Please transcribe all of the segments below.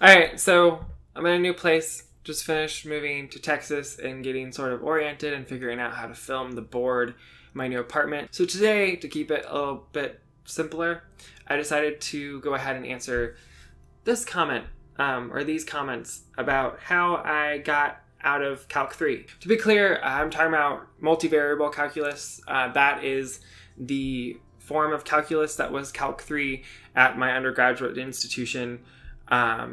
Alright, so I'm in a new place. Just finished moving to Texas and getting sort of oriented and figuring out how to film the board in my new apartment. So today, to keep it a little bit simpler, I decided to go ahead and answer this comment, or these comments about how I got out of Calc 3. To be clear, I'm talking about multivariable calculus. That is the form of calculus that was Calc 3 at my undergraduate institution.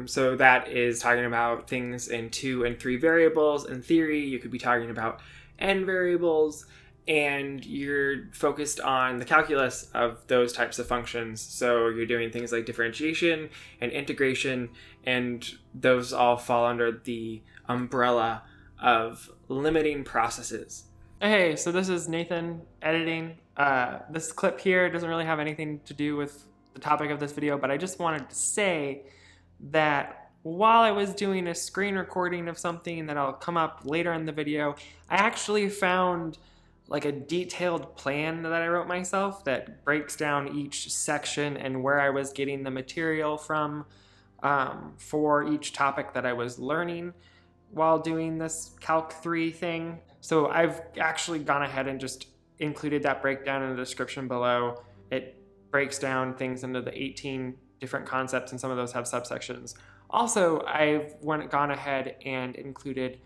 So that is talking about things in 2 and 3 variables. In theory, you could be talking about n variables, and you're focused on the calculus of those types of functions. So you're doing things like differentiation and integration, and those all fall under the umbrella of limiting processes. Hey, so this is Nathan editing. This clip here doesn't really have anything to do with the topic of this video, but I just wanted to say that while I was doing a screen recording of something that'll come up later in the video, I actually found like a detailed plan that I wrote myself that breaks down each section and where I was getting the material from for each topic that I was learning while doing this Calc 3 thing. So I've actually gone ahead and just included that breakdown in the description below. It breaks down things into the 18 different concepts, and some of those have subsections. Also, I've gone ahead and included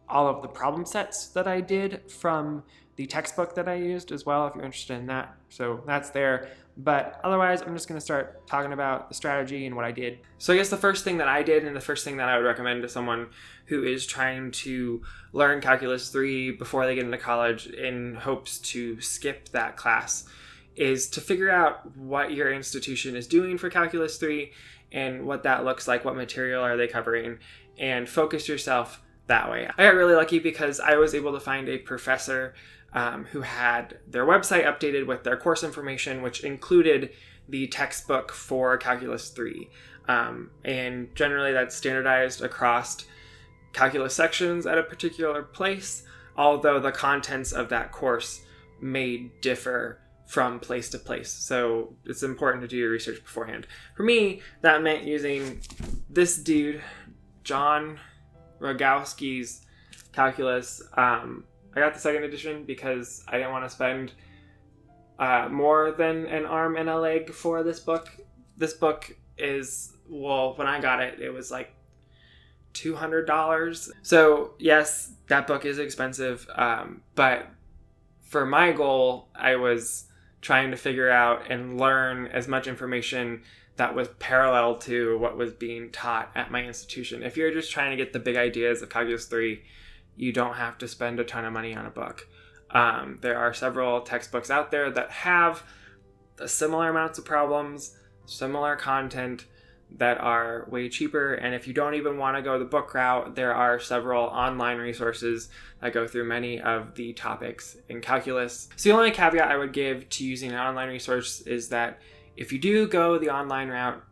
all of the problem sets that I did from the textbook that I used as well, if you're interested in that. So that's there. But otherwise, I'm just going to start talking about the strategy and what I did. So I guess the first thing that I did, and the first thing that I would recommend to someone who is trying to learn Calculus 3 before they get into college in hopes to skip that class, is to figure out what your institution is doing for Calculus 3 and what that looks like, what material are they covering, and focus yourself that way. I got really lucky because I was able to find a professor who had their website updated with their course information, which included the textbook for Calculus 3. And generally that's standardized across calculus sections at a particular place, although the contents of that course may differ from place to place. So it's important to do your research beforehand. For me, that meant using this dude, John Rogowski's calculus. I got the second edition because I didn't want to spend more than an arm and a leg for this book. This book is, well, when I got it, it was like $200. So yes, that book is expensive, but for my goal, I was trying to figure out and learn as much information that was parallel to what was being taught at my institution. If you're just trying to get the big ideas of Calculus 3, you don't have to spend a ton of money on a book. There are several textbooks out there that have similar amounts of problems, similar content, that are way cheaper. And if you don't even want to go the book route, there are several online resources that go through many of the topics in calculus. So the only caveat I would give to using an online resource is that if you do go the online route,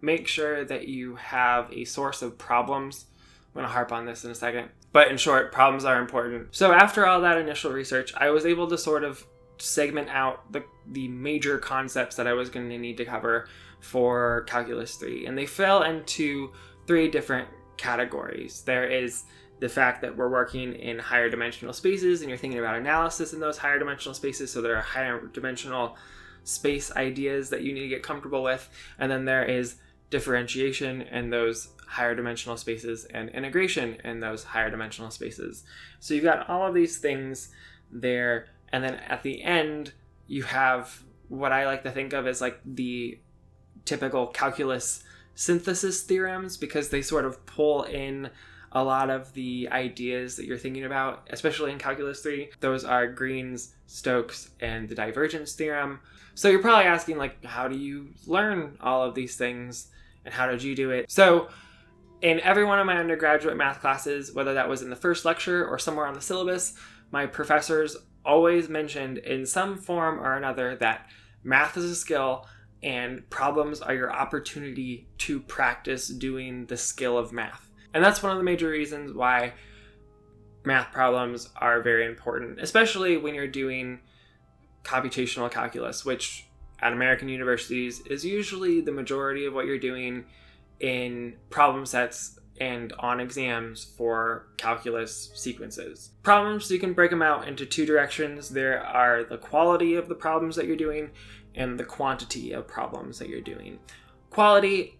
make sure that you have a source of problems. I'm going to harp on this in a second. But in short, problems are important. So after all that initial research, I was able to sort of segment out the major concepts that I was going to need to cover for Calculus 3. And they fell into 3 different categories. There is the fact that we're working in higher dimensional spaces and you're thinking about analysis in those higher dimensional spaces. So there are higher dimensional space ideas that you need to get comfortable with. And then there is differentiation in those higher dimensional spaces and integration in those higher dimensional spaces. So you've got all of these things there. And then at the end, you have what I like to think of as like the typical calculus synthesis theorems, because they sort of pull in a lot of the ideas that you're thinking about, especially in Calculus 3. Those are Green's, Stokes, and the divergence theorem. So you're probably asking, like, how do you learn all of these things and how did you do it? So in every one of my undergraduate math classes, whether that was in the first lecture or somewhere on the syllabus, my professors always mentioned in some form or another that math is a skill and problems are your opportunity to practice doing the skill of math. And that's one of the major reasons why math problems are very important, especially when you're doing computational calculus, which at American universities is usually the majority of what you're doing in problem sets and on exams for calculus sequences. Problems, you can break them out into two directions. There are the quality of the problems that you're doing and the quantity of problems that you're doing. Quality,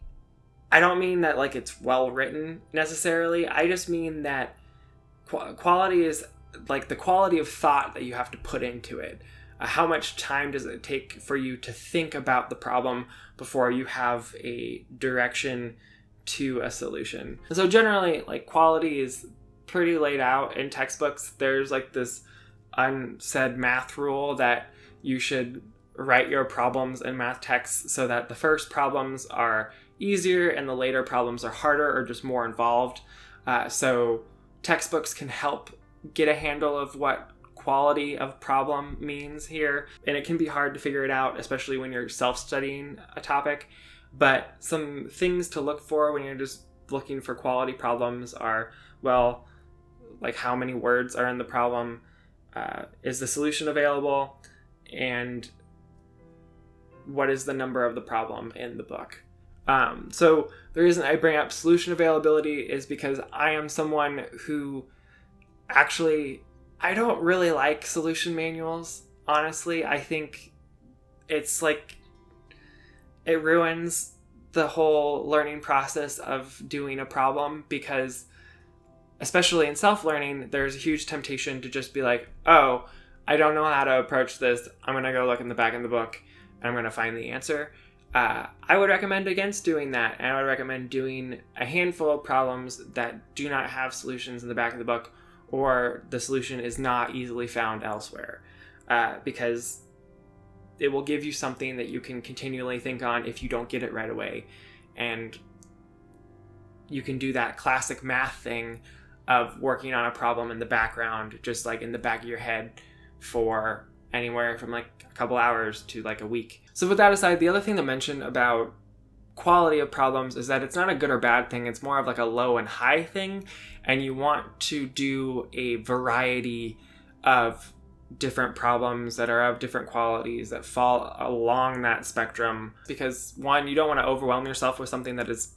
I don't mean that like it's well written necessarily. I just mean that quality is like the quality of thought that you have to put into it. How much time does it take for you to think about the problem before you have a direction to a solution? And so generally, like, quality is pretty laid out in textbooks. There's like this unsaid math rule that you should write your problems in math texts so that the first problems are easier and the later problems are harder or just more involved. So textbooks can help get a handle of what quality of problem means here, and it can be hard to figure it out, especially when you're self-studying a topic. But some things to look for when you're just looking for quality problems are, well, like how many words are in the problem, is the solution available, and what is the number of the problem in the book. So the reason I bring up solution availability is because I am someone who actually, I don't really like solution manuals, honestly. I think it's like, it ruins the whole learning process of doing a problem, because especially in self-learning, there's a huge temptation to just be like, oh, I don't know how to approach this. I'm going to go look in the back of the book and I'm going to find the answer. I would recommend against doing that. And I would recommend doing a handful of problems that do not have solutions in the back of the book, or the solution is not easily found elsewhere, because it will give you something that you can continually think on if you don't get it right away. And you can do that classic math thing of working on a problem in the background, just like in the back of your head, for anywhere from like a couple hours to like a week. So with that aside, the other thing to mention about quality of problems is that it's not a good or bad thing. It's more of like a low and high thing. And you want to do a variety of different problems that are of different qualities that fall along that spectrum, because one, you don't want to overwhelm yourself with something that is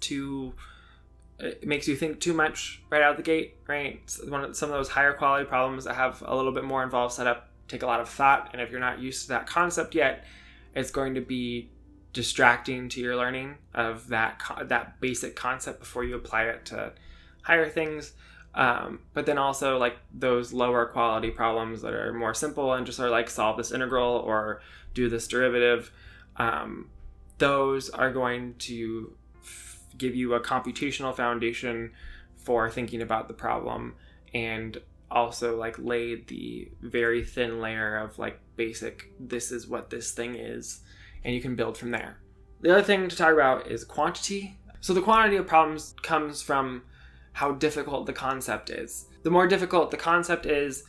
it makes you think too much right out of the gate, right? Some of those higher quality problems that have a little bit more involved setup take a lot of thought, and if you're not used to that concept yet, it's going to be distracting to your learning of that basic concept before you apply it to higher things. But then also like those lower quality problems that are more simple and just are like solve this integral or do this derivative, those are going to give you a computational foundation for thinking about the problem, and also like lay the very thin layer of like basic, this is what this thing is, and you can build from there. The other thing to talk about is quantity. So the quantity of problems comes from how difficult the concept is. The more difficult the concept is,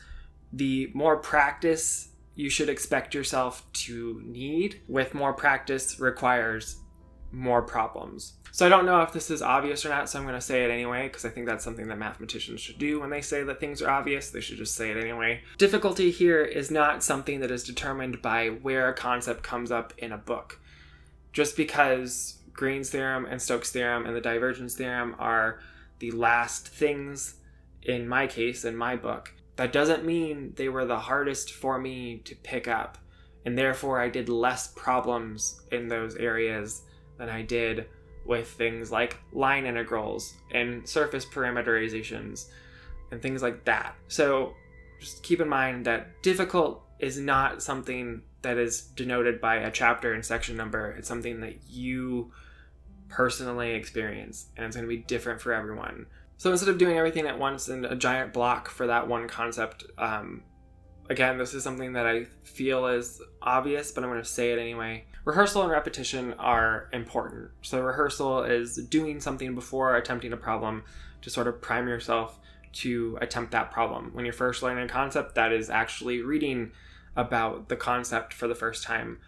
the more practice you should expect yourself to need. With more practice requires more problems. So I don't know if this is obvious or not, so I'm going to say it anyway, because I think that's something that mathematicians should do. When they say that things are obvious, they should just say it anyway. Difficulty here is not something that is determined by where a concept comes up in a book. Just because Green's theorem and Stokes' theorem and the divergence theorem are the last things, in my case, in my book, that doesn't mean they were the hardest for me to pick up. And therefore I did less problems in those areas than I did with things like line integrals and surface parameterizations and things like that. So just keep in mind that difficult is not something that is denoted by a chapter and section number. It's something that you personally experience, and it's going to be different for everyone. So instead of doing everything at once in a giant block for that one concept, again, this is something that I feel is obvious, but I'm going to say it anyway. Rehearsal and repetition are important. So rehearsal is doing something before attempting a problem to sort of prime yourself to attempt that problem. When you're first learning a concept, that is actually reading about the concept for the first time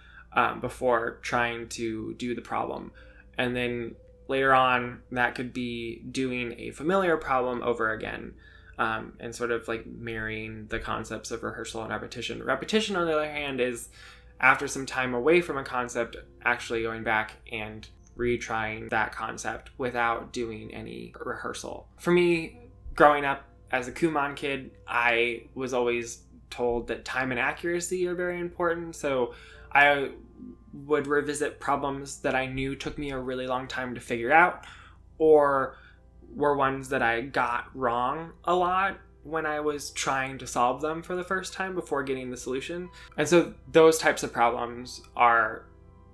before trying to do the problem. And then later on, that could be doing a familiar problem over again, and sort of like marrying the concepts of rehearsal and repetition. Repetition, on the other hand, is after some time away from a concept, actually going back and retrying that concept without doing any rehearsal. For me, growing up as a Kumon kid, I was always told that time and accuracy are very important. So I would revisit problems that I knew took me a really long time to figure out, or were ones that I got wrong a lot when I was trying to solve them for the first time before getting the solution. And so those types of problems are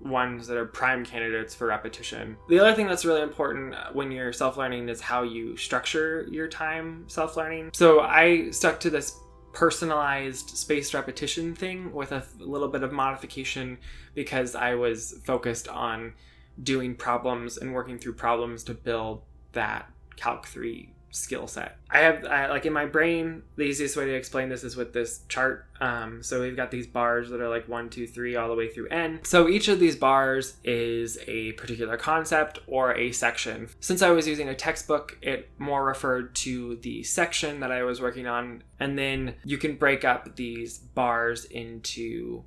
ones that are prime candidates for repetition. The other thing that's really important when you're self-learning is how you structure your time self-learning. So I stuck to this personalized spaced repetition thing with a little bit of modification because I was focused on doing problems and working through problems to build that Calc 3 skill set. I like in my brain, the easiest way to explain this is with this chart. So we've got these bars that are like 1, 2, 3 all the way through n. So each of these bars is a particular concept or a section. Since I was using a textbook, it more referred to the section that I was working on. And then you can break up these bars into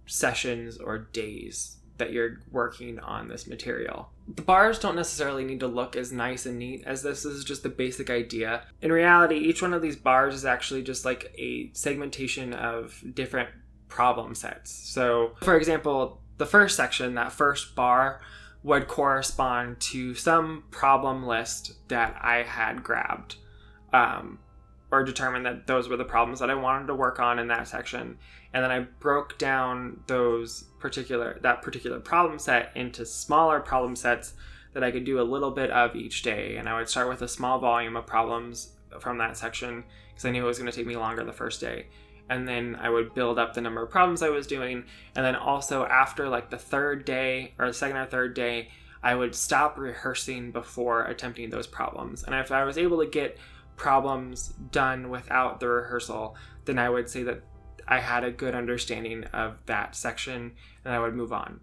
sessions or days that you're working on this material. The bars don't necessarily need to look as nice and neat as this is just the basic idea. In reality, each one of these bars is actually just like a segmentation of different problem sets. So, for example, the first section, that first bar, would correspond to some problem list that I had grabbed, or determined that those were the problems that I wanted to work on in that section. And then I broke down that particular problem set into smaller problem sets that I could do a little bit of each day. And I would start with a small volume of problems from that section because I knew it was going to take me longer the first day. And then I would build up the number of problems I was doing. And then also after like the third day or the second or third day, I would stop rehearsing before attempting those problems. And if I was able to get problems done without the rehearsal, then I would say that I had a good understanding of that section and I would move on.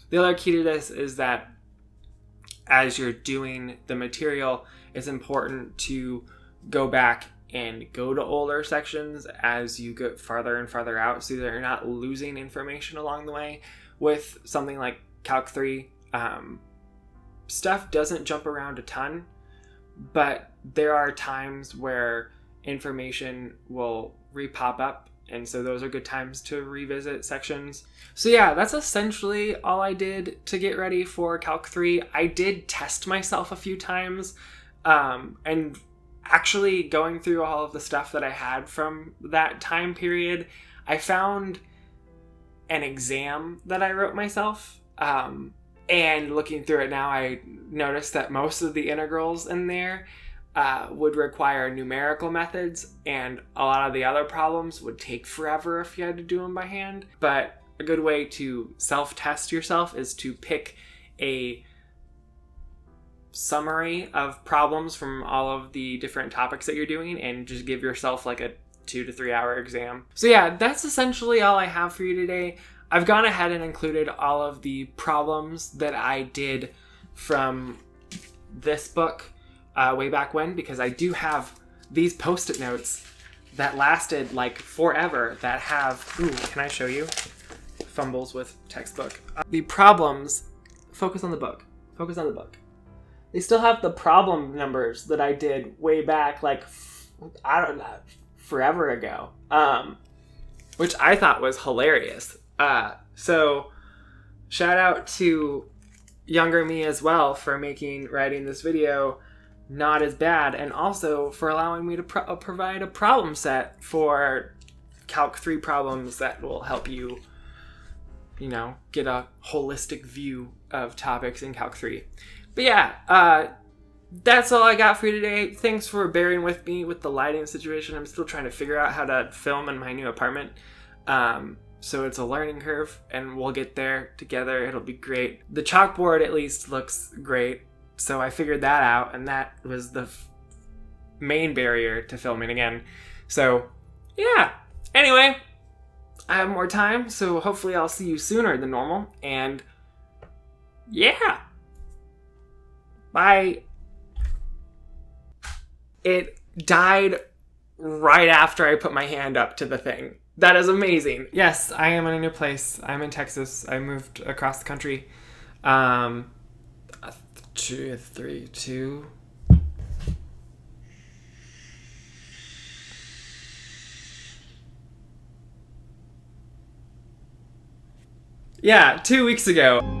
The other key to this is that as you're doing the material, it's important to go back and go to older sections as you get farther and farther out so that you're not losing information along the way. With something like Calc 3, stuff doesn't jump around a ton, but there are times where information will repop up, and so those are good times to revisit sections. So yeah, that's essentially all I did to get ready for Calc 3. I did test myself a few times, and actually going through all of the stuff that I had from that time period, I found an exam that I wrote myself. And looking through it now, I noticed that most of the integrals in there would require numerical methods, and a lot of the other problems would take forever if you had to do them by hand. But a good way to self-test yourself is to pick a summary of problems from all of the different topics that you're doing and just give yourself like a 2 to 3 hour exam. So yeah, that's essentially all I have for you today. I've gone ahead and included all of the problems that I did from this book way back when, because I do have these post-it notes that lasted like forever that have, can I show you? Fumbles with textbook. The problems, focus on the book. They still have the problem numbers that I did way back, like, I don't know, forever ago, which I thought was hilarious. So shout out to younger me as well for making writing this video not as bad, and also for allowing me to provide a problem set for Calc 3 problems that will help you, get a holistic view of topics in Calc 3. But yeah, that's all I got for you today. Thanks for bearing with me with the lighting situation. I'm still trying to figure out how to film in my new apartment. So it's a learning curve, and we'll get there together. It'll be great. The chalkboard at least looks great, so I figured that out, and that was the main barrier to filming again. So yeah, anyway, I have more time, so hopefully I'll see you sooner than normal, and yeah, bye. It died right after I put my hand up to the thing. That is amazing. Yes, I am in a new place. I'm in Texas. I moved across the country. 2, 3, 2. Yeah, 2 weeks ago.